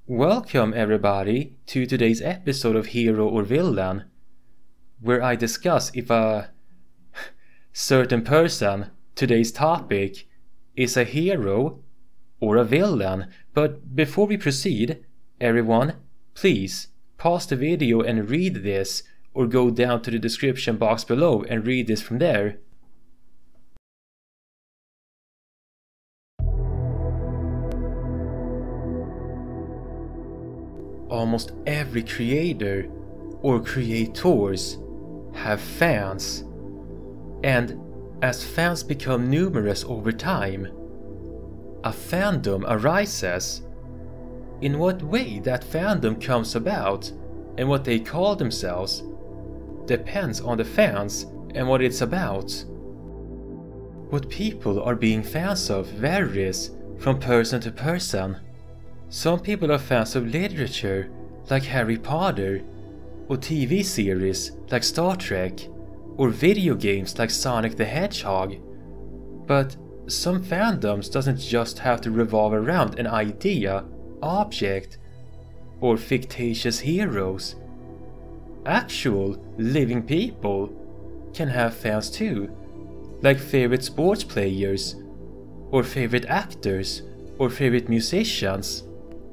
Welcome everybody to today's episode of Hero or Villain, where I discuss if a certain person, today's topic, is a hero or a villain. But before we proceed, everyone, please pause the video and read this, or go down to the description box below and read this from there. Almost every creator or creators have fans, and as fans become numerous over time, a fandom arises. In what way that fandom comes about and what they call themselves depends on the fans and what it's about. What people are being fans of varies from person to person. Some people are fans of literature, like Harry Potter, or TV series like Star Trek, or video games like Sonic the Hedgehog. But some fandoms doesn't just have to revolve around an idea, object, or fictitious heroes. Actual, living people can have fans too, like favorite sports players, or favorite actors, or favorite musicians.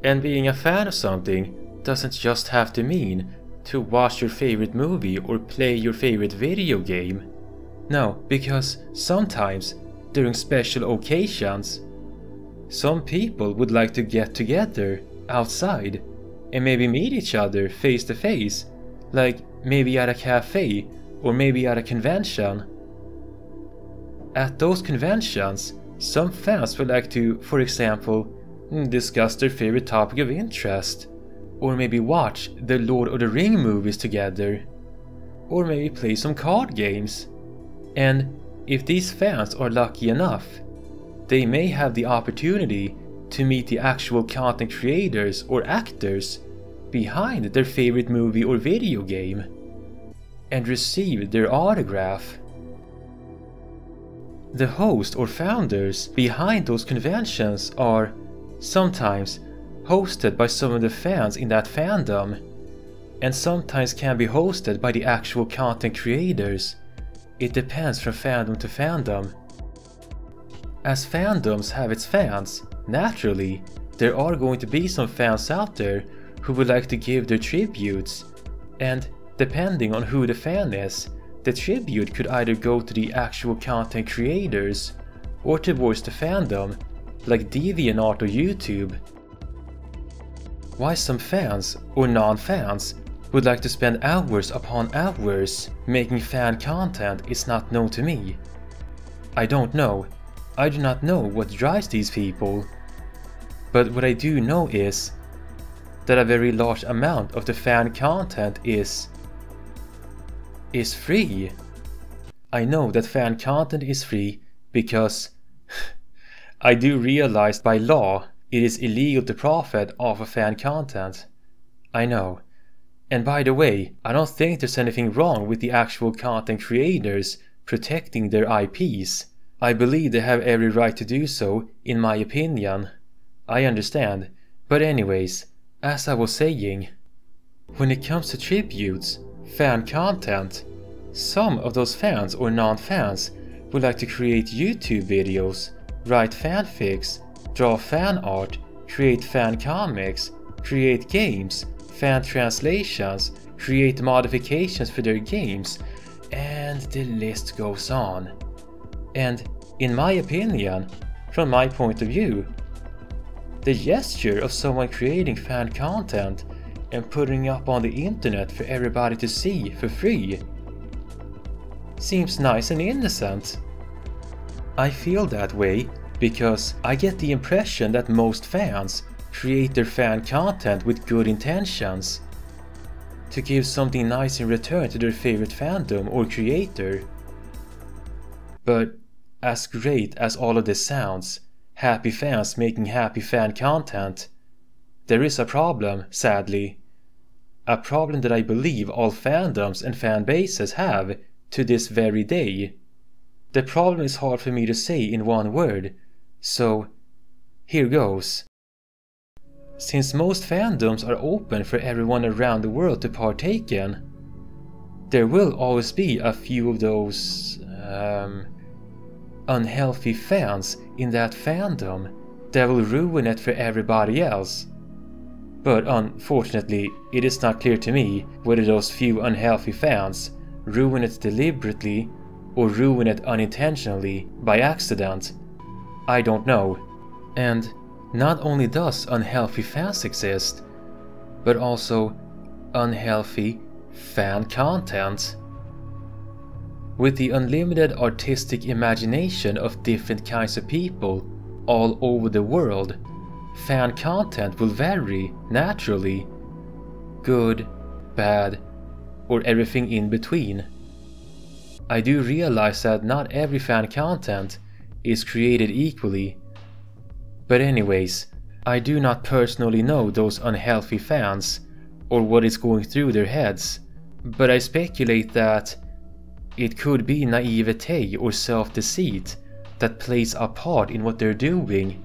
And being a fan of something doesn't just have to mean to watch your favorite movie or play your favorite video game. No, because sometimes, during special occasions, some people would like to get together outside and maybe meet each other face to face, like maybe at a cafe or maybe at a convention. At those conventions, some fans would like to, for example, discuss their favorite topic of interest, or maybe watch the Lord of the Ring movies together, or maybe play some card games. And if these fans are lucky enough, they may have the opportunity to meet the actual content creators or actors behind their favorite movie or video game, and receive their autograph. The host or founders behind those conventions are sometimes hosted by some of the fans in that fandom, and sometimes can be hosted by the actual content creators. It depends from fandom to fandom. As fandoms have its fans, naturally, there are going to be some fans out there who would like to give their tributes, and depending on who the fan is, the tribute could either go to the actual content creators or towards the fandom, like DeviantArt or YouTube. Why some fans or non-fans would like to spend hours upon hours making fan content is not known to me. I don't know. I do not know what drives these people. But what I do know is that a very large amount of the fan content is free. I know that fan content is free because I do realize by law it is illegal to profit off of fan content. I know. And by the way, I don't think there's anything wrong with the actual content creators protecting their IPs. I believe they have every right to do so, in my opinion. I understand. But anyways, as I was saying, when it comes to tributes, fan content, some of those fans or non-fans would like to create YouTube videos, write fanfics, draw fan art, create fan comics, create games, fan translations, create modifications for their games, and the list goes on. And in my opinion, from my point of view, the gesture of someone creating fan content and putting up on the internet for everybody to see for free seems nice and innocent. I feel that way because I get the impression that most fans create their fan content with good intentions, to give something nice in return to their favorite fandom or creator. But as great as all of this sounds, happy fans making happy fan content, there is a problem, sadly. A problem that I believe all fandoms and fan bases have to this very day. The problem is hard for me to say in one word, so here goes. since most fandoms are open for everyone around the world to partake in, there will always be a few of those unhealthy fans in that fandom that will ruin it for everybody else. But unfortunately, it is not clear to me whether those few unhealthy fans ruin it deliberately or ruin it unintentionally by accident. I don't know. And not only does unhealthy fans exist, but also unhealthy fan content. With the unlimited artistic imagination of different kinds of people all over the world, fan content will vary naturally. Good, bad, or everything in between. I do realize that not every fan content is created equally. But anyways, I do not personally know those unhealthy fans or what is going through their heads, but I speculate that it could be naivete or self-deceit that plays a part in what they're doing.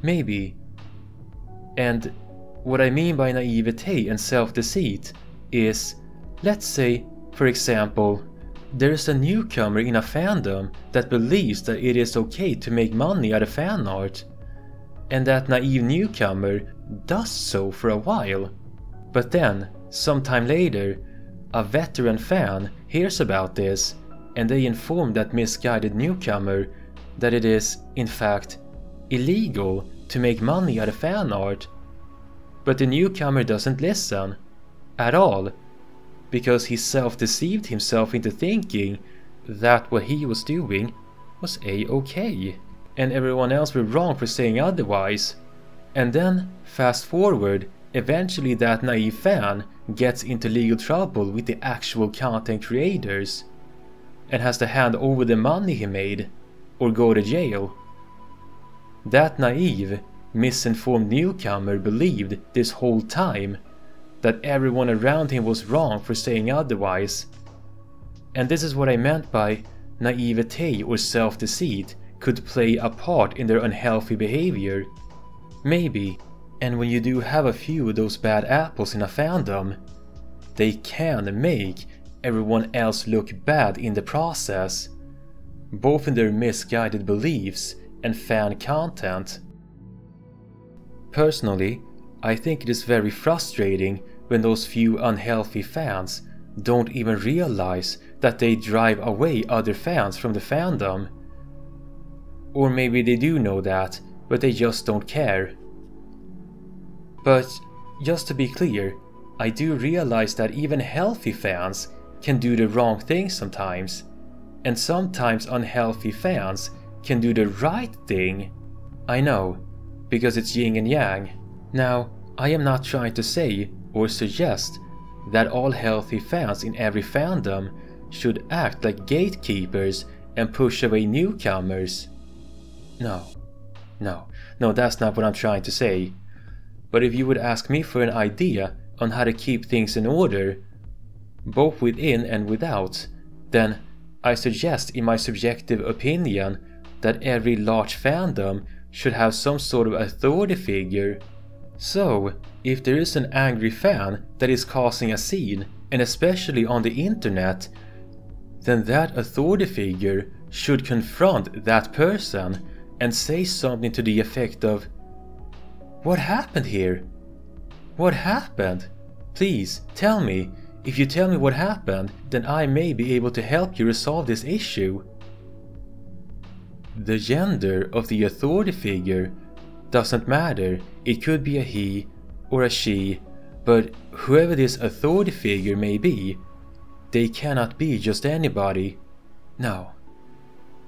Maybe. And what I mean by naivete and self-deceit is, let's say, for example, there's a newcomer in a fandom that believes that it is okay to make money out of fan art, and that naive newcomer does so for a while. But then, sometime later, a veteran fan hears about this, and they inform that misguided newcomer that it is, in fact, illegal to make money out of fan art. But the newcomer doesn't listen at all, because he self-deceived himself into thinking that what he was doing was a-okay, and everyone else were wrong for saying otherwise. And then, fast forward, eventually that naive fan gets into legal trouble with the actual content creators, and has to hand over the money he made, or go to jail. That naive, misinformed newcomer believed this whole time that everyone around him was wrong for saying otherwise. And this is what I meant by naivete or self-deceit could play a part in their unhealthy behavior. Maybe. And when you do have a few of those bad apples in a fandom, they can make everyone else look bad in the process, both in their misguided beliefs and fan content. Personally, I think it is very frustrating when those few unhealthy fans don't even realize that they drive away other fans from the fandom. Or maybe they do know that, but they just don't care. But just to be clear, I do realize that even healthy fans can do the wrong thing sometimes, and sometimes unhealthy fans can do the right thing. I know, because it's yin and yang. Now, I am not trying to say or suggest that all healthy fans in every fandom should act like gatekeepers and push away newcomers. No, that's not what I'm trying to say. But if you would ask me for an idea on how to keep things in order, both within and without, then I suggest in my subjective opinion that every large fandom should have some sort of authority figure. So, if there is an angry fan that is causing a scene, and especially on the internet, then that authority figure should confront that person and say something to the effect of, "What happened here? What happened? Please, tell me. If you tell me what happened, then I may be able to help you resolve this issue." The gender of the authority figure doesn't matter. It could be a he or a she, but whoever this authority figure may be, they cannot be just anybody. No.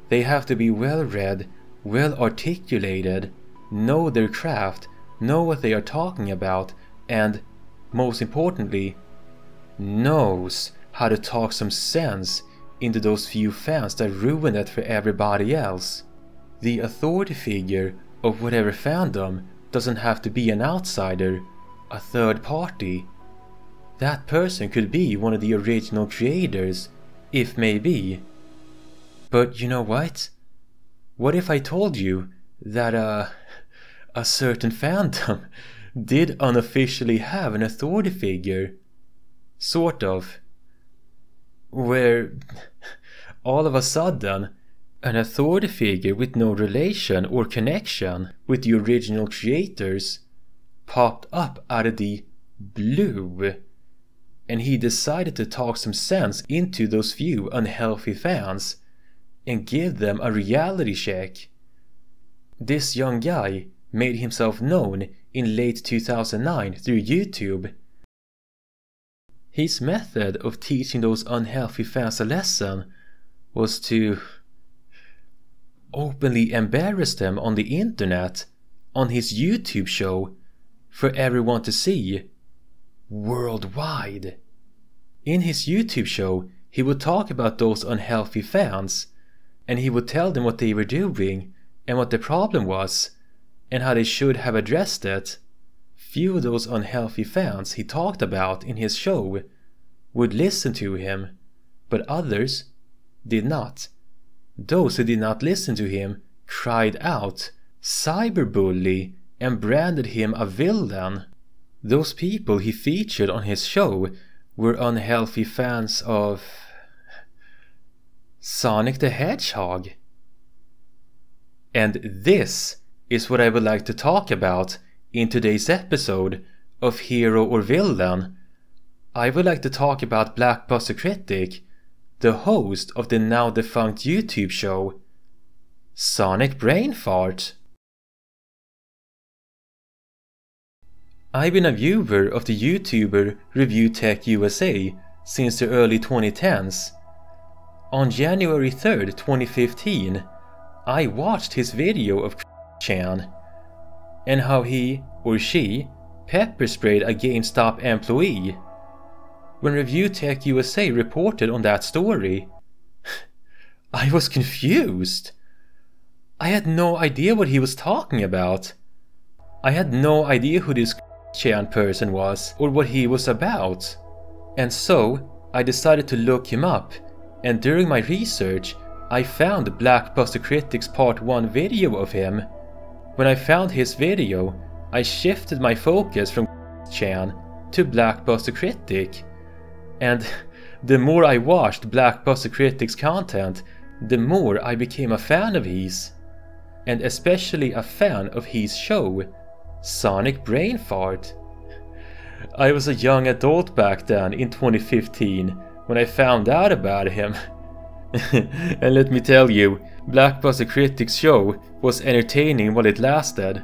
They have to be well read, well articulated, know their craft, know what they are talking about, and, most importantly, knows how to talk some sense into those few fans that ruin it for everybody else. The authority figure of whatever fandom doesn't have to be an outsider, a third party. That person could be one of the original creators, if maybe. But you know what? What if I told you that a certain fandom did unofficially have an authority figure, sort of, where all of a sudden an authority figure with no relation or connection with the original creators popped up out of the blue, and he decided to talk some sense into those few unhealthy fans and give them a reality check. This young guy made himself known in late 2009 through YouTube. His method of teaching those unhealthy fans a lesson was to openly embarrass them on the internet on his YouTube show for everyone to see worldwide. In his YouTube show, he would talk about those unhealthy fans, and he would tell them what they were doing and what the problem was and how they should have addressed it. Few of those unhealthy fans he talked about in his show would listen to him, but others did not. Those who did not listen to him cried out, cyberbully, and branded him a villain. Those people he featured on his show were unhealthy fans of Sonic the Hedgehog. And this is what I would like to talk about in today's episode of Hero or Villain. I would like to talk about BlackbusterCritic, the host of the now defunct YouTube show Sonic Brainfart. I've been a viewer of the YouTuber Review Tech USA since the early 2010s. On January 3rd, 2015, I watched his video of Chan and how he or she pepper sprayed a GameStop employee. When Review Tech USA reported on that story, I was confused. I had no idea what he was talking about. I had no idea who this Chan person was or what he was about. And so I decided to look him up, and during my research I found BlackbusterCritic's Part 1 video of him. When I found his video, I shifted my focus from Chan to BlackbusterCritic, and the more I watched BlackbusterCritic's content, the more I became a fan of his, and especially a fan of his show, Sonic Brainfart. I was a young adult back then in 2015 when I found out about him. And let me tell you, BlackbusterCritic's show was entertaining while it lasted.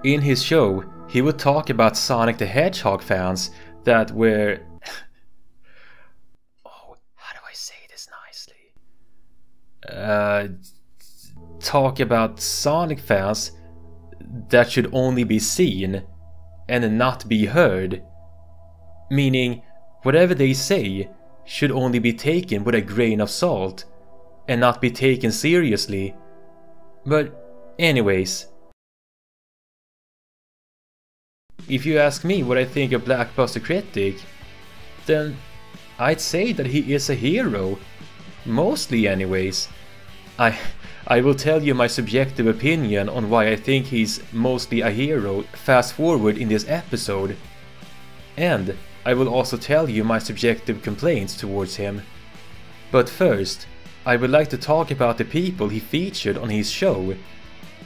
In his show, he would talk about Sonic the Hedgehog fans that were... oh, how do I say this nicely? Talk about Sonic fans that should only be seen and not be heard. Meaning, whatever they say should only be taken with a grain of salt and not be taken seriously. But anyways, if you ask me what I think of BlackbusterCritic, then I'd say that he is a hero. Mostly anyways. I will tell you my subjective opinion on why I think he's mostly a hero fast forward in this episode. And I will also tell you my subjective complaints towards him. But first, I would like to talk about the people he featured on his show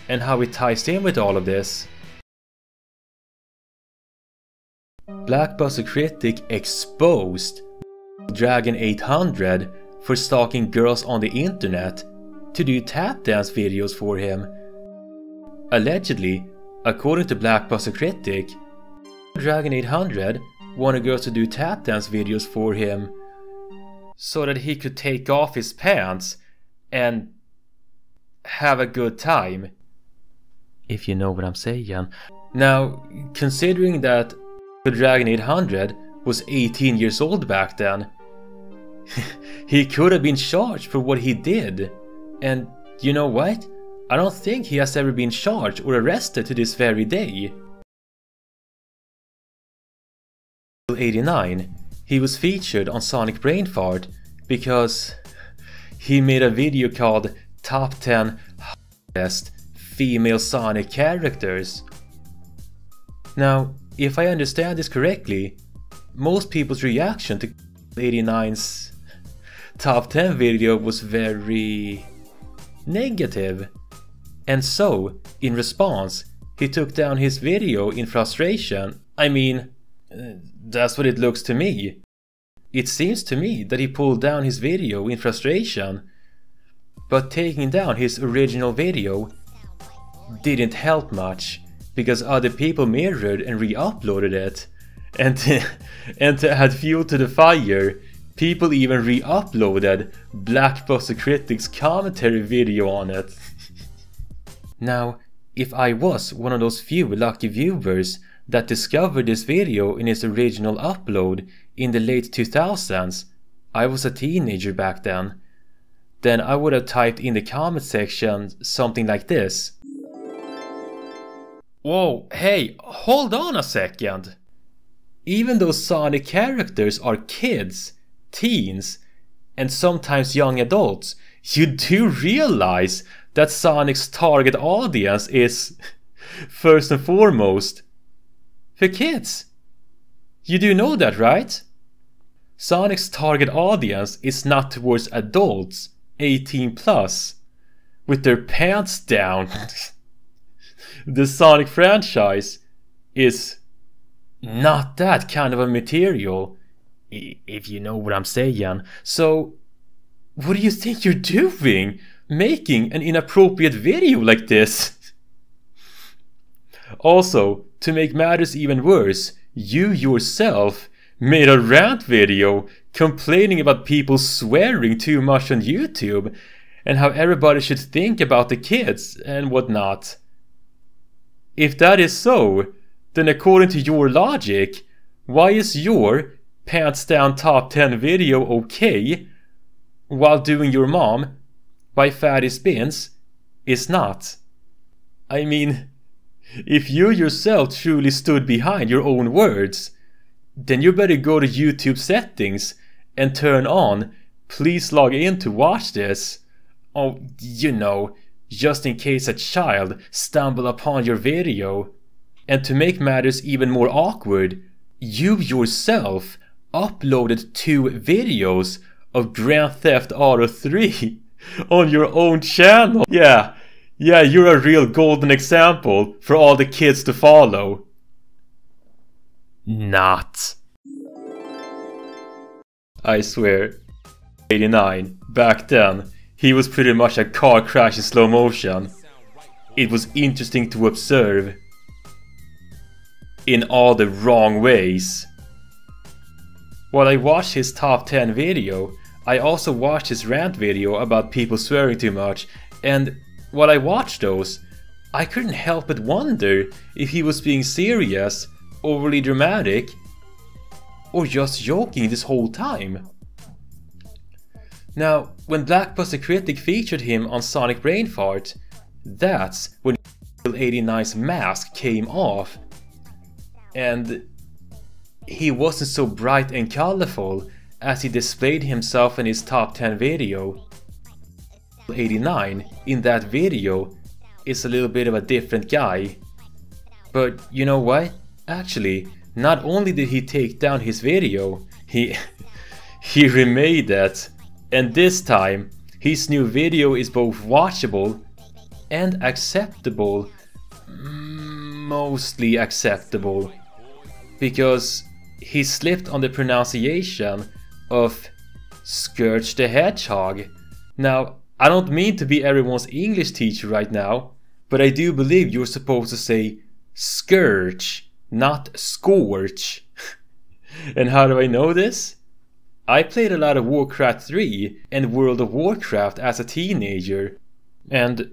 and how it ties in with all of this. BlackbusterCritic exposed Dragon 800 for stalking girls on the internet to do tap dance videos for him. Allegedly, according to BlackbusterCritic, Dragon 800 wanted girls to do tap dance videos for him so that he could take off his pants and have a good time. If you know what I'm saying. Now, considering that Dragon 800 was 18 years old back then, he could have been charged for what he did. And you know what? I don't think he has ever been charged or arrested to this very day. In 1989, he was featured on Sonic Brainfart because he made a video called Top 10 Best female Sonic characters. Now, if I understand this correctly, most people's reaction to 89's top 10 video was very negative. And so, in response, he took down his video in frustration. I mean, that's what it looks to me. It seems to me that he pulled down his video in frustration, but taking down his original video didn't help much, because other people mirrored and re-uploaded it. And to add fuel to the fire, people even re-uploaded BlackbusterCritic's commentary video on it. Now, if I was one of those few lucky viewers that discovered this video in its original upload in the late 2000s, I was a teenager back then I would have typed in the comment section something like this. Whoa, hey, hold on a second. Even though Sonic characters are kids, teens, and sometimes young adults, you do realize that Sonic's target audience is, first and foremost, for kids. You do know that, right? Sonic's target audience is not towards adults, 18 plus, with their pants down. The Sonic franchise is not that kind of a material, if you know what I'm saying. So, what do you think you're doing, making an inappropriate video like this? Also, to make matters even worse, you yourself made a rant video complaining about people swearing too much on YouTube and how everybody should think about the kids and whatnot. If that is so, then according to your logic, why is your pants down top 10 video okay, while doing your mom by Fatty Spins is not? I mean, if you yourself truly stood behind your own words, then you better go to YouTube settings and turn on please log in to watch this. Oh, you know, just in case a child stumble upon your video. And to make matters even more awkward, you yourself uploaded 2 videos of Grand Theft Auto 3 on your own channel. Yeah, you're a real golden example for all the kids to follow. Not. I swear. 89, back then, he was pretty much a car crash in slow motion. It was interesting to observe. In all the wrong ways. While I watched his top 10 video, I also watched his rant video about people swearing too much, and while I watched those, I couldn't help but wonder if he was being serious, overly dramatic, or just joking this whole time. Now, when BlackbusterCritic featured him on Sonic Brainfart, that's when 89's mask came off, and he wasn't so bright and colorful as he displayed himself in his top 10 video. 89 in that video is a little bit of a different guy. But you know what? Actually, not only did he take down his video, he remade it. And this time, his new video is both watchable and acceptable. Mostly acceptable. Because he slipped on the pronunciation of Scourge the Hedgehog. Now, I don't mean to be everyone's English teacher right now, but I do believe you're supposed to say Scourge, not Scorch. And how do I know this? I played a lot of Warcraft 3 and World of Warcraft as a teenager, and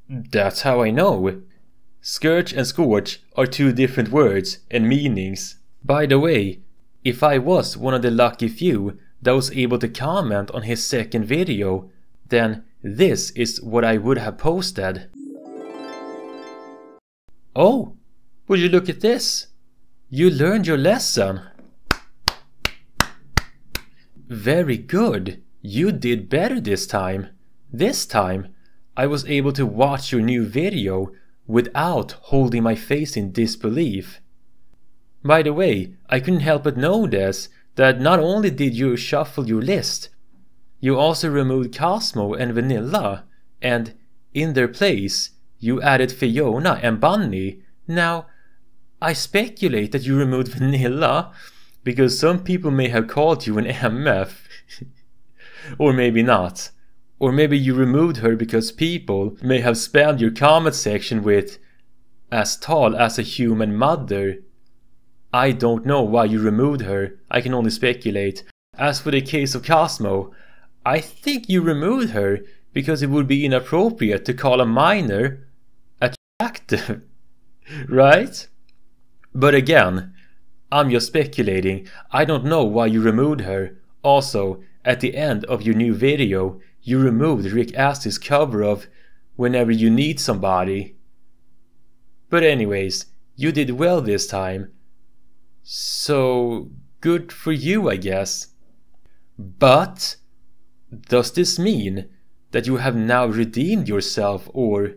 that's how I know. Scourge and Scorch are 2 different words and meanings. By the way, if I was one of the lucky few that was able to comment on his second video, then this is what I would have posted. Oh, would you look at this? You learned your lesson. Very good. You did better this time. This time, I was able to watch your new video without holding my face in disbelief. By the way, I couldn't help but notice that not only did you shuffle your list, you also removed Cosmo and Vanilla, and in their place, you added Fiona and Bunny. Now, I speculate that you removed Vanilla because some people may have called you an MF. Or maybe not. Or maybe you removed her because people may have spammed your comment section with "as tall as a human mother." I don't know why you removed her, I can only speculate. As for the case of Cosmo, I think you removed her because it would be inappropriate to call a minor attractive, right? But again, I'm just speculating. I don't know why you removed her. Also, at the end of your new video, you removed Rick Astley's cover of "Whenever You Need Somebody." But anyways, you did well this time. So, good for you, I guess. But, does this mean that you have now redeemed yourself or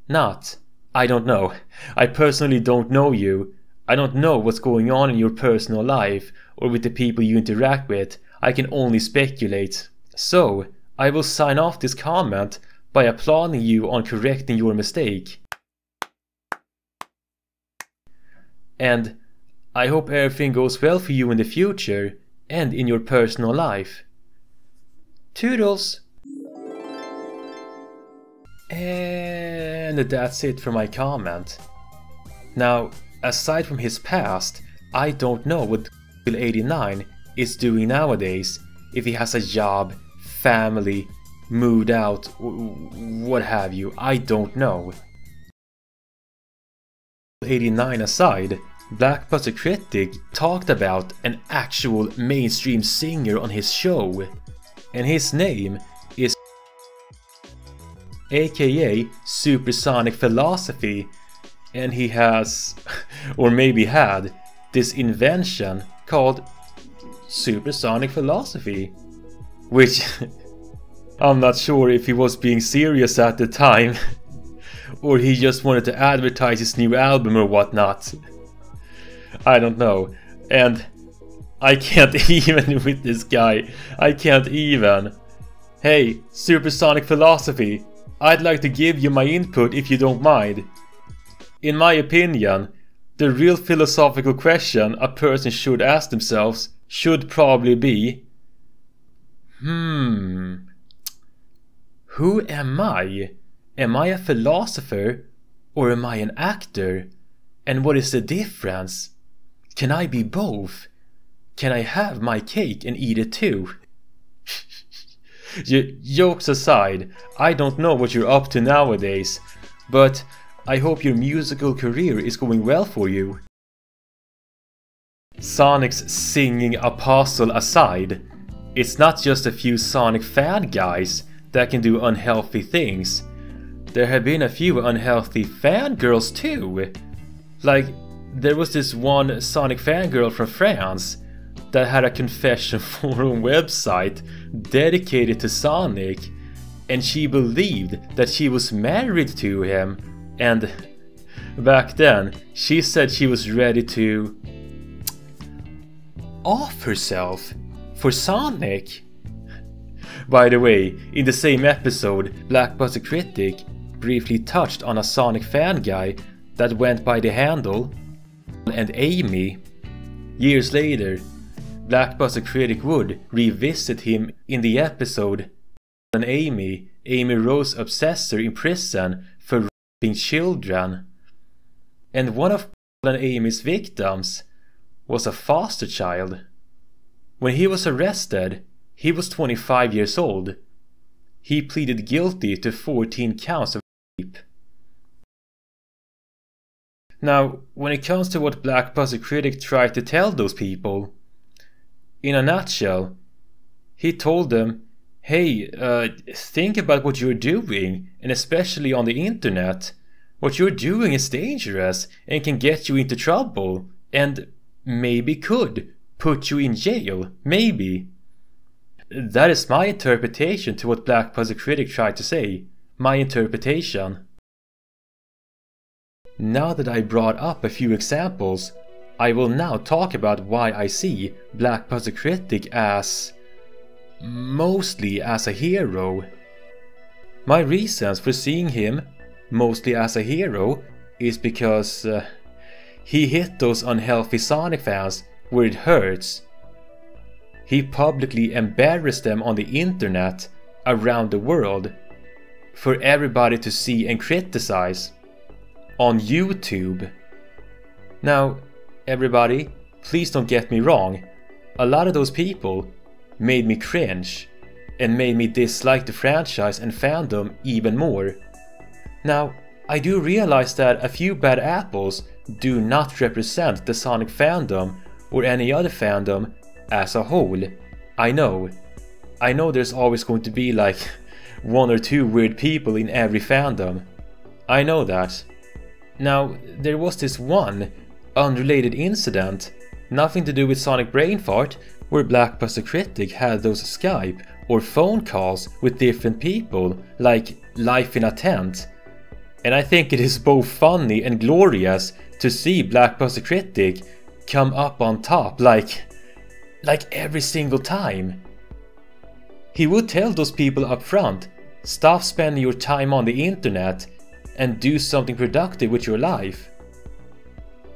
not? I don't know. I personally don't know you. I don't know what's going on in your personal life or with the people you interact with. I can only speculate. So, I will sign off this comment by applauding you on correcting your mistake. And I hope everything goes well for you in the future and in your personal life. Toodles! And that's it for my comment. Now, aside from his past, I don't know what 89 is doing nowadays. If he has a job, family, moved out, what have you, I don't know. 89 aside, BlackbusterCritic talked about an actual mainstream singer on his show, and his name is aka Supersonic Philosophy, and he has, or maybe had, this invention called Supersonic Philosophy, which I'm not sure if he was being serious at the time or he just wanted to advertise his new album or whatnot. I don't know. And I can't even with this guy. I can't even. Hey, Supersonic Philosophy, I'd like to give you my input if you don't mind. In my opinion, the real philosophical question a person should ask themselves should probably be, who am I? Am I a philosopher or am I an actor? And what is the difference? Can I be both? Can I have my cake and eat it too? Jokes aside, I don't know what you're up to nowadays, but I hope your musical career is going well for you. Sonic's singing apostle aside, it's not just a few Sonic fan guys that can do unhealthy things. There have been a few unhealthy fangirls too. Like, there was this one Sonic fangirl from France that had a confession forum website dedicated to Sonic, and she believed that she was married to him, and back then she said she was ready to off herself for Sonic. By the way, in the same episode, BlackbusterCritic briefly touched on a Sonic fan guy that went by the handle andAmy. Years later, BlackbusterCritic would revisit him in the episode andAmy, Amy Rose Obsessor in prison for raping children. And one of andAmy's victims was a foster child. When he was arrested, he was 25 years old. He pleaded guilty to 14 counts of rape. Now, when it comes to what BlackbusterCritic tried to tell those people, in a nutshell, he told them, hey, think about what you're doing, and especially on the internet. What you're doing is dangerous and can get you into trouble, and maybe could put you in jail, maybe. That is my interpretation to what BlackbusterCritic tried to say. my interpretation. Now that I brought up a few examples, I will now talk about why I see BlackbusterCritic as mostly as a hero. My reasons for seeing him mostly as a hero is because he hit those unhealthy Sonic fans where it hurts. He publicly embarrassed them on the internet around the world for everybody to see and criticize on YouTube. Now, everybody, please don't get me wrong, a lot of those people made me cringe and made me dislike the franchise and fandom even more. Now, I do realize that a few bad apples do not represent the Sonic fandom or any other fandom as a whole. I know there's always going to be like one or two weird people in every fandom. I know that. Now, there was this one unrelated incident, nothing to do with Sonic Brainfart, where BlackbusterCritic had those Skype or phone calls with different people, like life in a tent. And I think it is both funny and glorious to see BlackbusterCritic come up on top like every single time. He would tell those people up front, stop spending your time on the internet and do something productive with your life.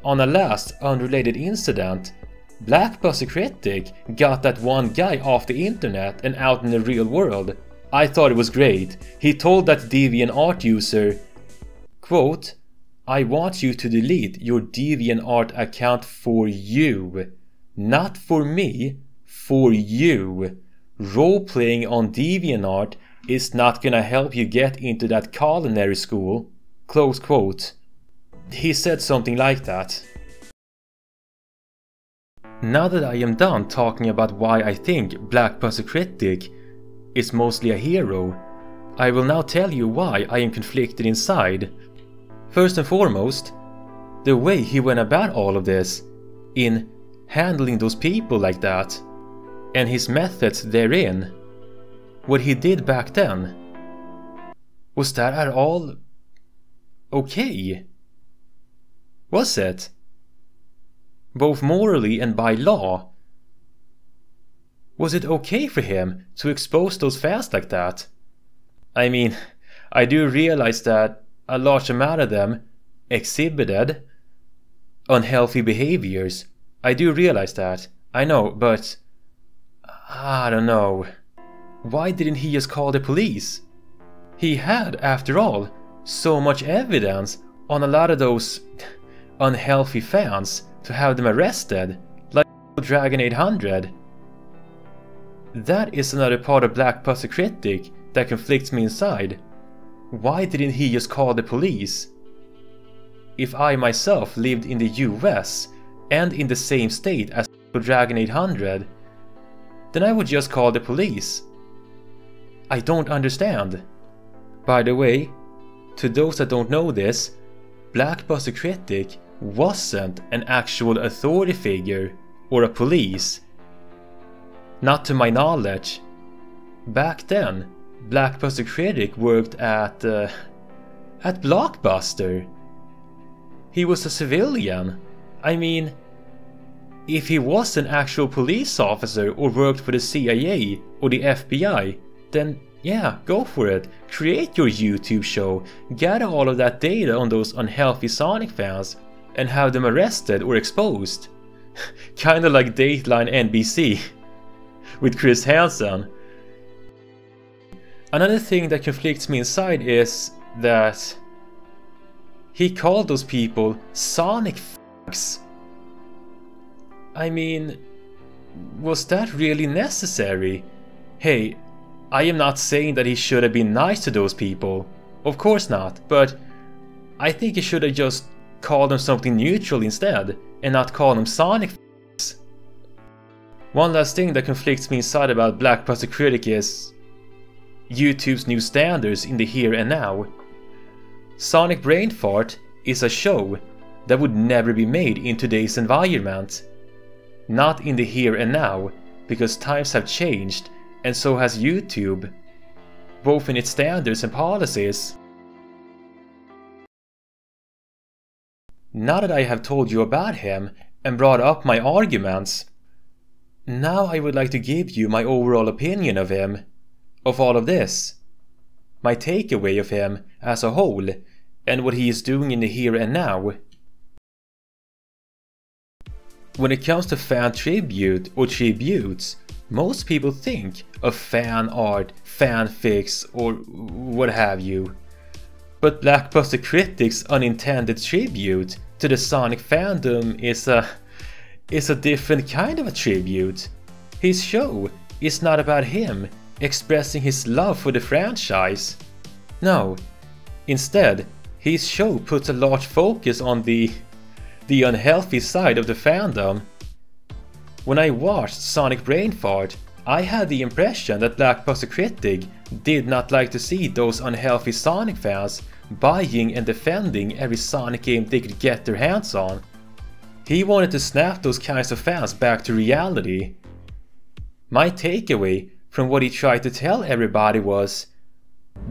On a last unrelated incident, BlackbusterCritic got that one guy off the internet and out in the real world. I thought it was great. He told that DeviantArt user, quote, I want you to delete your DeviantArt account for you. Not for me, for you. Role-playing on DeviantArt is not gonna help you get into that culinary school. Close quote. He said something like that. Now that I am done talking about why I think BlackbusterCritic is mostly a hero, I will now tell you why I am conflicted inside. First and foremost, the way he went about all of this, in handling those people like that, and his methods therein, what he did back then, was that at all okay? Was it? Both morally and by law? Was it okay for him to expose those fans like that? I mean, I do realize that a large amount of them exhibited unhealthy behaviors. I do realize that. I know, but I don't know. Why didn't he just call the police? He had, after all, so much evidence on a lot of those unhealthy fans to have them arrested, like Dragon 800. That is another part of BlackbusterCritic that conflicts me inside. Why didn't he just call the police? If I myself lived in the US and in the same state as Dragon 800, then I would just call the police. I don't understand. By the way, to those that don't know this, BlackbusterCritic wasn't an actual authority figure or a police. Not to my knowledge. Back then, BlackbusterCritic worked at Blockbuster. He was a civilian. I mean, if he was an actual police officer or worked for the CIA or the FBI, then yeah, go for it. Create your YouTube show, gather all of that data on those unhealthy Sonic fans, and have them arrested or exposed. Kinda like Dateline NBC with Chris Hansen. Another thing that conflicts me inside is that he called those people Sonic f***s. I mean, was that really necessary? Hey, I am not saying that he should have been nice to those people. Of course not, but I think he should have just called them something neutral instead, and not call them Sonic f***s. One last thing that conflicts me inside about BlackbusterCritic is YouTube's new standards in the here and now. Sonic Brainfart is a show that would never be made in today's environment. Not in the here and now, because times have changed and so has YouTube. both in its standards and policies. Now that I have told you about him and brought up my arguments, now I would like to give you my overall opinion of him, of all of this, my takeaway of him as a whole, and what he is doing in the here and now. When it comes to fan tribute or tributes, most people think of fan art, fanfics, or what have you. But BlackbusterCritic's unintended tribute to the Sonic fandom is a different kind of a tribute. His show is not about him expressing his love for the franchise. No, instead, his show puts a large focus on the unhealthy side of the fandom. When I watched Sonic Brainfart, I had the impression that BlackbusterCritic did not like to see those unhealthy Sonic fans buying and defending every Sonic game they could get their hands on. He wanted to snap those kinds of fans back to reality. My takeaway from what he tried to tell everybody was,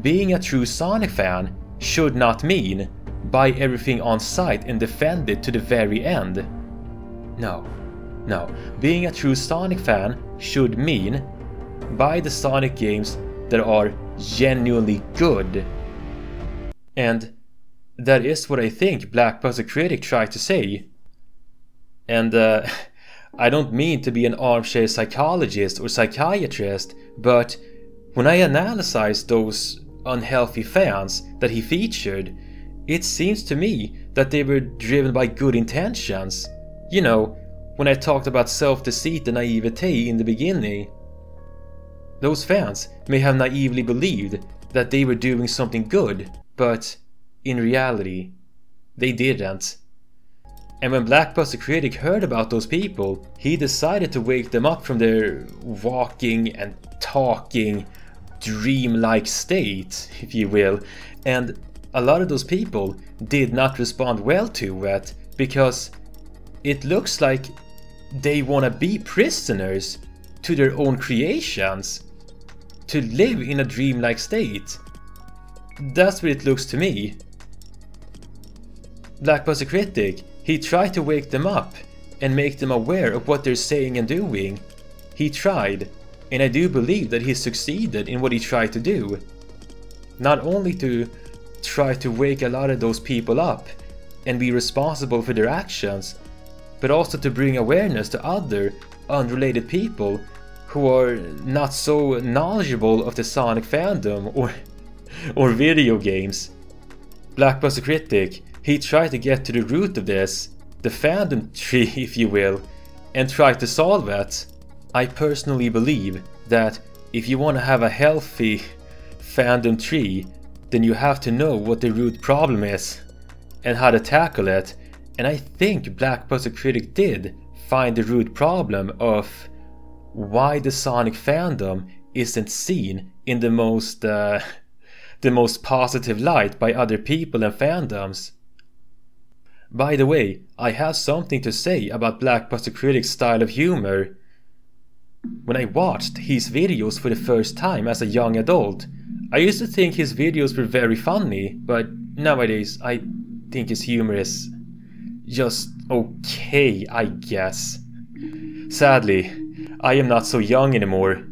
being a true Sonic fan should not mean buy everything on site and defend it to the very end. No, being a true Sonic fan should mean buy the Sonic games that are genuinely good. And that is what I think BlackbusterCritic tried to say. And I don't mean to be an armchair psychologist or psychiatrist, but when I analyzed those unhealthy fans that he featured, it seems to me that they were driven by good intentions. You know, when I talked about self-deceit and naivete in the beginning. Those fans may have naively believed that they were doing something good, but in reality, they didn't. And when BlackbusterCritic heard about those people, he decided to wake them up from their walking and talking dreamlike state, if you will. And a lot of those people did not respond well to it, because it looks like they want to be prisoners to their own creations, to live in a dreamlike state. That's what it looks to me. BlackbusterCritic, he tried to wake them up and make them aware of what they're saying and doing. He tried, and I do believe that he succeeded in what he tried to do. Not only to try to wake a lot of those people up and be responsible for their actions, but also to bring awareness to other unrelated people who are not so knowledgeable of the Sonic fandom or video games. BlackbusterCritic, he tried to get to the root of this, the fandom tree if you will, and try to solve it. I personally believe that if you want to have a healthy fandom tree, then you have to know what the root problem is and how to tackle it. And I think BlackbusterCritic did find the root problem of why the Sonic fandom isn't seen in the most positive light by other people and fandoms. By the way, I have something to say about BlackbusterCritic's style of humor. When I watched his videos for the first time as a young adult, I used to think his videos were very funny, but nowadays I think his humor is just okay, I guess. Sadly, I am not so young anymore.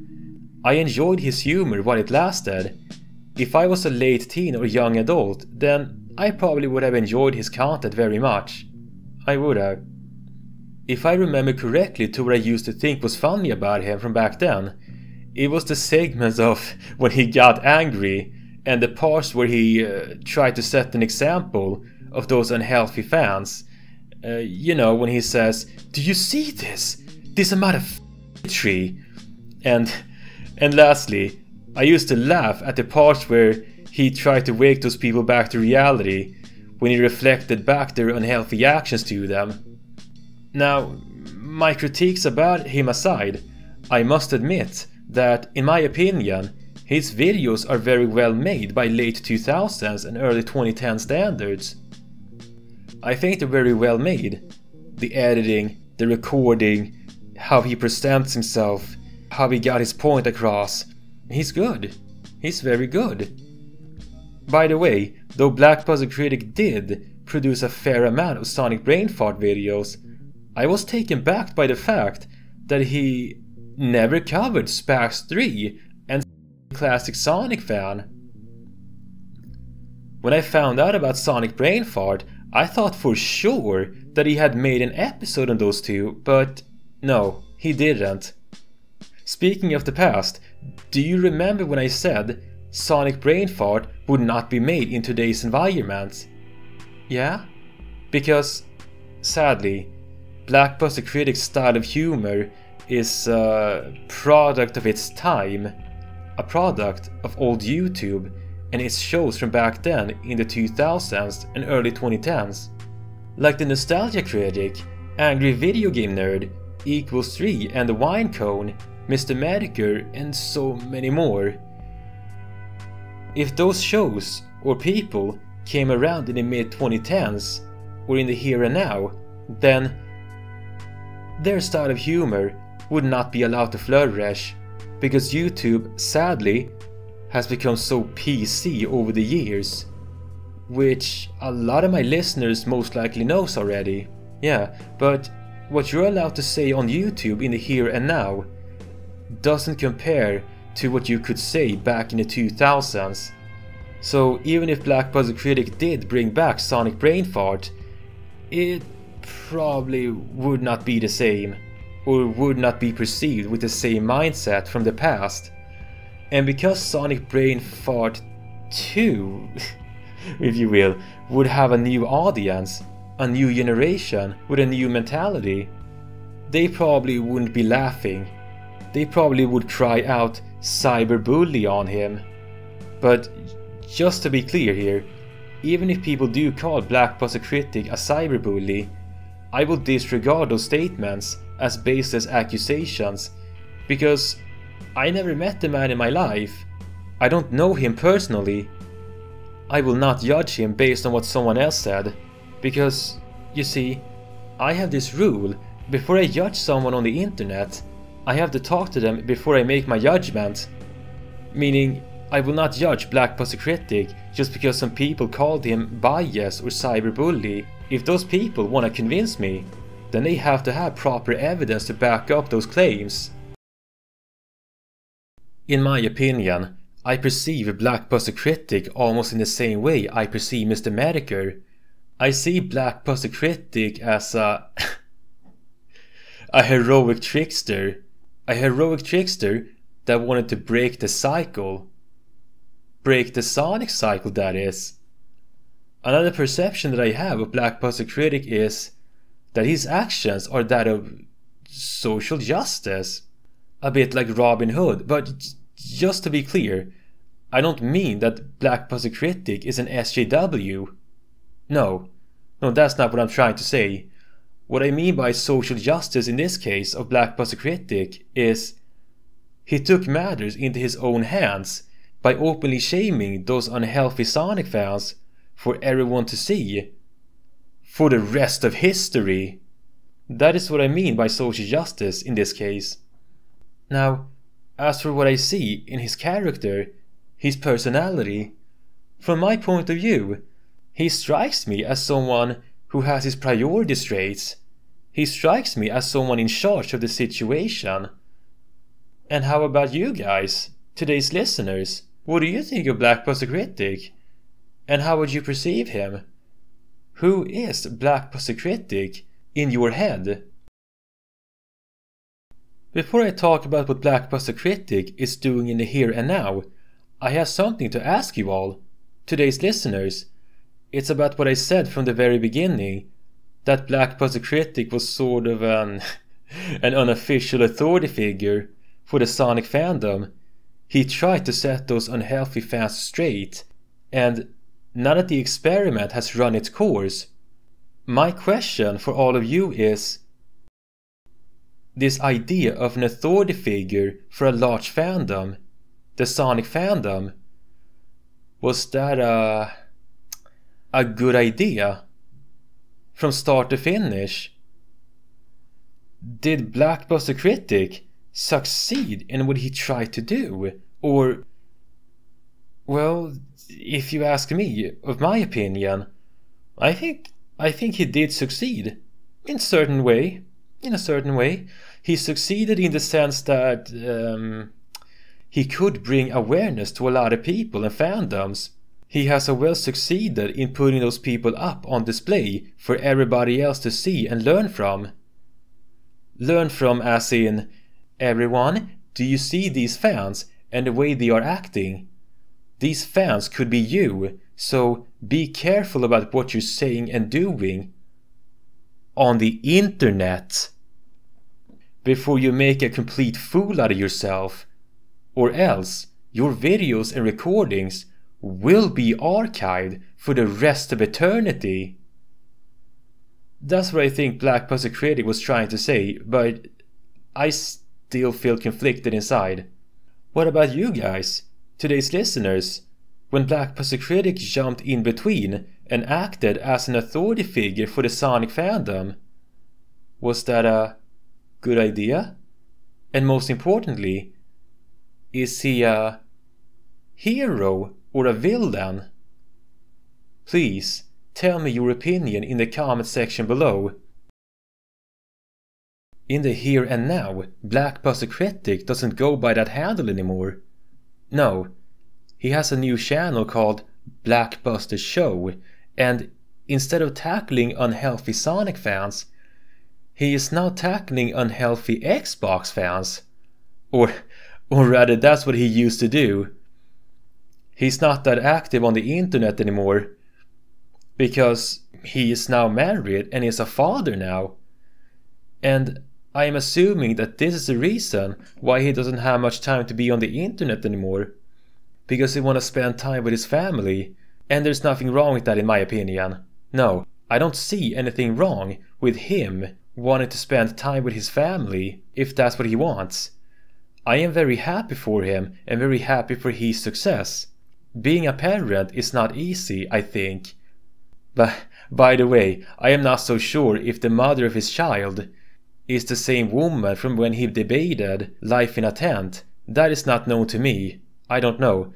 I enjoyed his humor while it lasted. If I was a late teen or young adult, then I probably would have enjoyed his content very much. I would have. If I remember correctly to what I used to think was funny about him from back then, it was the segments of when he got angry and the parts where he tried to set an example of those unhealthy fans. You know, when he says, "Do you see this? This amount of tree?" And lastly, I used to laugh at the parts where he tried to wake those people back to reality when he reflected back their unhealthy actions to them. Now, my critiques about him aside, I must admit that, in my opinion, his videos are very well made by late 2000s and early 2010 standards. I think they're very well made. The editing, the recording, how he presents himself, how he got his point across. He's good. He's very good. By the way, though BlackbusterCritic did produce a fair amount of Sonic Brainfart videos, I was taken back by the fact that he never covered Spax 3 and classic Sonic fan. When I found out about Sonic Brainfart, I thought for sure that he had made an episode on those two, but no, he didn't. Speaking of the past, do you remember when I said Sonic Brainfart would not be made in today's environment? Yeah? Because, sadly, BlackbusterCritic's style of humor is a product of its time, a product of old YouTube and its shows from back then in the 2000s and early 2010s. Like the Nostalgia Critic, Angry Video Game Nerd, Equals 3 and the Wine Cone, Mr. Medicare and so many more. If those shows or people came around in the mid-2010s or in the here and now, then their style of humor would not be allowed to flourish, because YouTube, sadly, has become so PC over the years, which a lot of my listeners most likely knows already. Yeah, but what you're allowed to say on YouTube in the here and now doesn't compare to what you could say back in the 2000s. So even if BlackbusterCritic did bring back Sonic Brainfart, it probably would not be the same, or would not be perceived with the same mindset from the past. And because Sonic Brainfart 2, if you will, would have a new audience, a new generation with a new mentality, they probably wouldn't be laughing. They probably would cry out cyberbully on him. But just to be clear here, even if people do call BlackbusterCritic a cyberbully, I will disregard those statements as baseless accusations, because I never met the man in my life. I don't know him personally. I will not judge him based on what someone else said, because, you see, I have this rule: before I judge someone on the internet, I have to talk to them before I make my judgment. Meaning, I will not judge BlackbusterCritic just because some people called him bias or cyberbully. If those people want to convince me, then they have to have proper evidence to back up those claims. In my opinion, I perceive BlackbusterCritic almost in the same way I perceive Mr. Medicare. I see BlackbusterCritic as a heroic trickster. A heroic trickster that wanted to break the cycle. Break the Sonic cycle, that is. Another perception that I have of BlackbusterCritic is that his actions are that of social justice. A bit like Robin Hood, but just to be clear, I don't mean that BlackbusterCritic is an SJW. No, that's not what I'm trying to say. What I mean by social justice in this case of BlackbusterCritic is he took matters into his own hands by openly shaming those unhealthy Sonic fans for everyone to see, for the rest of history. That is what I mean by social justice in this case. Now, as for what I see in his character, his personality, from my point of view, he strikes me as someone who has his priorities straight. He strikes me as someone in charge of the situation. And how about you guys, today's listeners? What do you think of BlackbusterCritic? And how would you perceive him? Who is BlackbusterCritic in your head? Before I talk about what BlackbusterCritic is doing in the here and now, I have something to ask you all, today's listeners. It's about what I said from the very beginning, that BlackbusterCritic was sort of an unofficial authority figure for the Sonic fandom. He tried to set those unhealthy fans straight, and now that the experiment has run its course, my question for all of you is, this idea of an authority figure for a large fandom, the Sonic fandom, was that a good idea from start to finish? Did BlackbusterCritic succeed in what he tried to do, or Well, if you ask me, of my opinion, I think he did succeed. In a certain way. He succeeded in the sense that he could bring awareness to a lot of people and fandoms. He has so well succeeded in putting those people up on display for everybody else to see and learn from. Learn from as in, everyone, do you see these fans and the way they are acting? These fans could be you, so be careful about what you're saying and doing on the internet before you make a complete fool out of yourself, or else your videos and recordings will be archived for the rest of eternity. That's what I think BLACKbusterCritic was trying to say, but I still feel conflicted inside. What about you guys, today's listeners? When BLACKbusterCritic jumped in between and acted as an authority figure for the Sonic fandom, was that a good idea? And most importantly, is he a hero or a villain? Please tell me your opinion in the comment section below. In the here and now, BLACKbusterCritic doesn't go by that handle anymore. No, he has a new channel called BlackBusterShow, and instead of tackling unhealthy Sonic fans, he is now tackling unhealthy Xbox fans. Or rather, that's what he used to do. He's not that active on the internet anymore because he is now married and is a father now. And I am assuming that this is the reason why he doesn't have much time to be on the internet anymore. Because he wants to spend time with his family. And there's nothing wrong with that in my opinion. No, I don't see anything wrong with him wanting to spend time with his family if that's what he wants. I am very happy for him and very happy for his success. Being a parent is not easy, I think. But by the way, I am not so sure if the mother of his child is the same woman from when he debated Life in a Tent. That is not known to me. I don't know.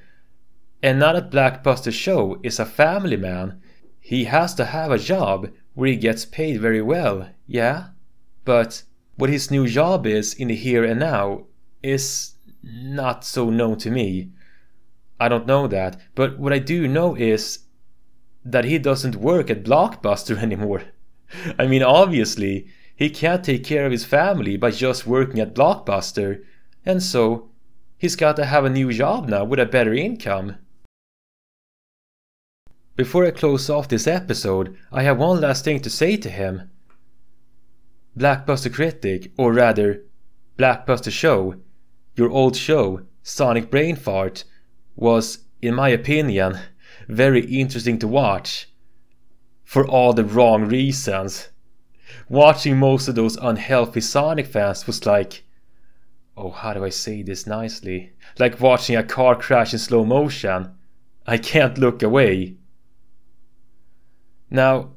And now that BlackBusterShow is a family man, he has to have a job where he gets paid very well, yeah? But what his new job is in the here and now is not so known to me. I don't know that, but what I do know is that he doesn't work at Blockbuster anymore. I mean, obviously, he can't take care of his family by just working at Blockbuster, and so he's got to have a new job now with a better income. Before I close off this episode, I have one last thing to say to him. BlackbusterCritic, or rather, BlackbusterShow, your old show, Sonic Brainfart, was, in my opinion, very interesting to watch. For all the wrong reasons. Watching most of those unhealthy Sonic fans was like, oh, how do I say this nicely? Like watching a car crash in slow motion. I can't look away. Now,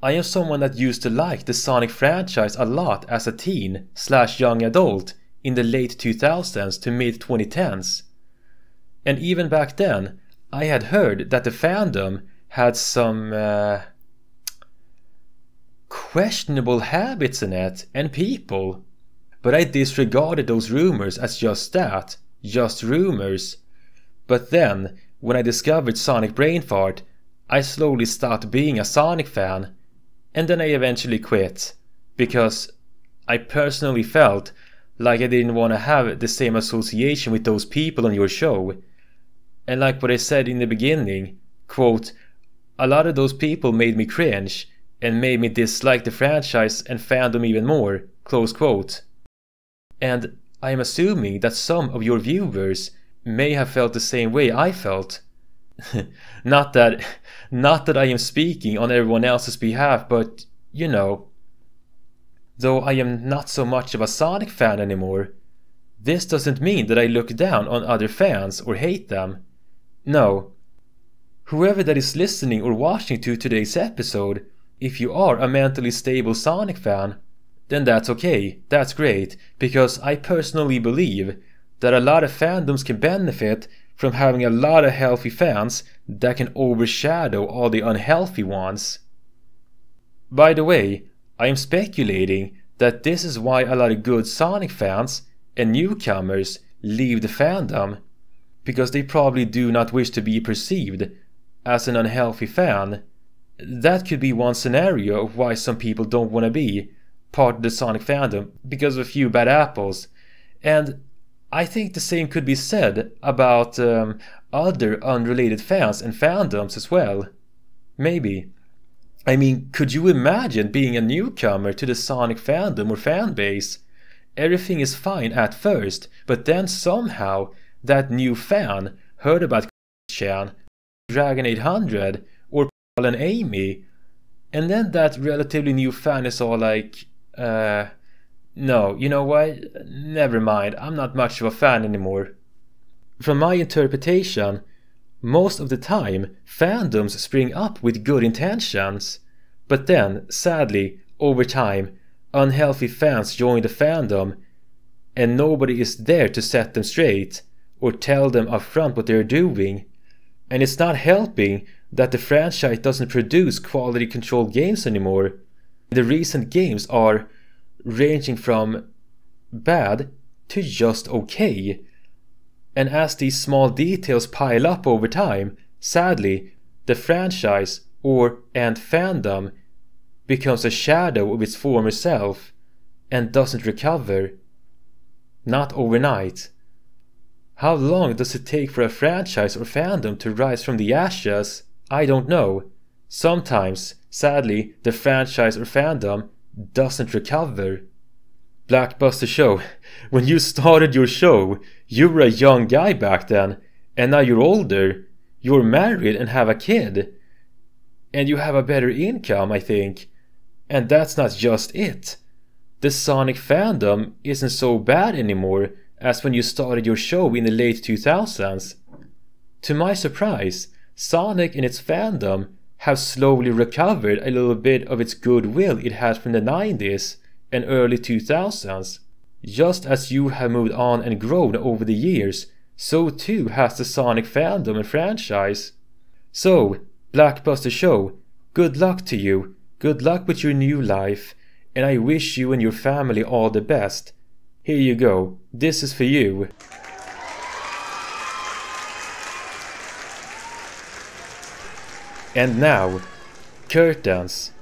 I am someone that used to like the Sonic franchise a lot as a teen/young adult in the late 2000s to mid 2010s. And even back then, I had heard that the fandom had some questionable habits in it and people. But I disregarded those rumors as just that, just rumors. But then, when I discovered Sonic Brainfart, I slowly stopped being a Sonic fan, and then I eventually quit, because I personally felt like I didn't want to have the same association with those people on your show. And like what I said in the beginning, quote, a lot of those people made me cringe and made me dislike the franchise and fandom even more, close quote. And I am assuming that some of your viewers may have felt the same way I felt. Not that I am speaking on everyone else's behalf, but you know. Though I am not so much of a Sonic fan anymore, this doesn't mean that I look down on other fans or hate them. No. Whoever that is listening or watching to today's episode, if you are a mentally stable Sonic fan, then that's okay, that's great, because I personally believe that a lot of fandoms can benefit from having a lot of healthy fans that can overshadow all the unhealthy ones. By the way, I am speculating that this is why a lot of good Sonic fans and newcomers leave the fandom, because they probably do not wish to be perceived as an unhealthy fan. That could be one scenario of why some people don't want to be part of the Sonic fandom, because of a few bad apples. And I think the same could be said about other unrelated fans and fandoms as well. Maybe. I mean, could you imagine being a newcomer to the Sonic fandom or fanbase? Everything is fine at first, but then somehow that new fan heard about Chan, Dragon 800, or andAmy, and then that relatively new fan is all like, no, you know what? Never mind, I'm not much of a fan anymore. From my interpretation, most of the time, fandoms spring up with good intentions, but then, sadly, over time, unhealthy fans join the fandom, and nobody is there to set them straight, or tell them upfront what they're doing. And it's not helping that the franchise doesn't produce quality controlled games anymore. The recent games are ranging from bad to just okay. And as these small details pile up over time, sadly, the franchise and fandom becomes a shadow of its former self and doesn't recover. Not overnight. How long does it take for a franchise or fandom to rise from the ashes? I don't know. Sometimes, sadly, the franchise or fandom doesn't recover. BlackBusterShow, when you started your show, you were a young guy back then, and now you're older. You're married and have a kid. And you have a better income, I think. And that's not just it. The Sonic fandom isn't so bad anymore as when you started your show in the late 2000s. To my surprise, Sonic and its fandom have slowly recovered a little bit of its goodwill it had from the 90s and early 2000s. Just as you have moved on and grown over the years, so too has the Sonic fandom and franchise. So, BlackBusterShow, good luck to you, good luck with your new life, and I wish you and your family all the best. Here you go, this is for you. And now, curtains.